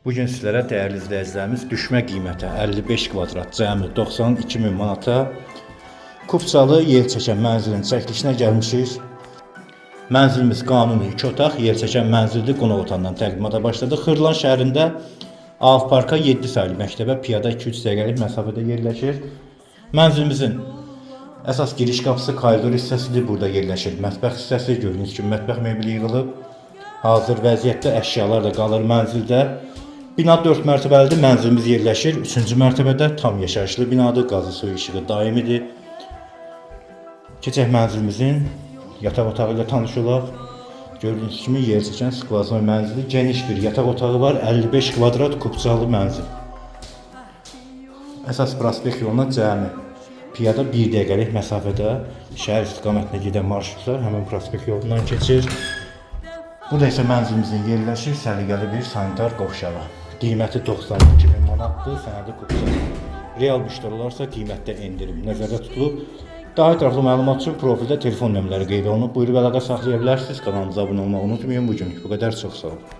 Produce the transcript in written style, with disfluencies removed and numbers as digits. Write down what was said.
Bugün sizlərə dəyərli izləyicilərimiz düşmə qiyməti 55 kvadrat cəmi 92 min manata Kupçalı yerçəkən mənzilin çəkilişinə gəlmişik. Mənzilimiz qanuni 2 otaq yerçəkən mənzilli qonaq otağından təqdimata başladı. Xırdalan şəhərində Av Parka 7 saylı məktəbə piyada 2-3 dəqiqəlik məsafədə yerləşir. Mənzilimizin əsas giriş qapısı koridor hissəsidir. Burada yerləşir mətbəx hissəsi. Gördüyünüz kimi mətbəx mebeli yığılıb. Hazır vəziyyətdə əşyalar da qalır mənzildə. Bina 4 mərtəbəlidir. Mənzilimiz yerləşir 3-cü mərtəbədə. Tam yaşayışlı binadır. Qazı suyu işığı daimidir. Keçək mənzilimizin yataq otağı ilə tanış olaq. Gördüyünüz kimi yerçəkən skvaznoy mənzili, geniş bir yataq otağı var. 55 kvadrat Kupçalı mənzil. Əsas prospekt yoluna cəmi piyada 1 dəqiqəlik məsafədə şəhər istiqamətinə gedən marşrutlar həmin prospekt yolundan keçir. Burada isə mənzilimizin yerləşir səliqəli bir sanitar qovşağı. Qiyməti 92 min manatdır, sənədi Kupçalı. Real müştəri olarsa qiymətdə endirim nəzərdə tutulub. Daha ətraflı məlumat üçün profildə telefon nömrələri qeyd olunub. Buyurub əlaqə saxlaya bilərsiniz. Kanalımıza abunə olmağı unutmayın. Bugünlük bu qədər. Çox sağ olun.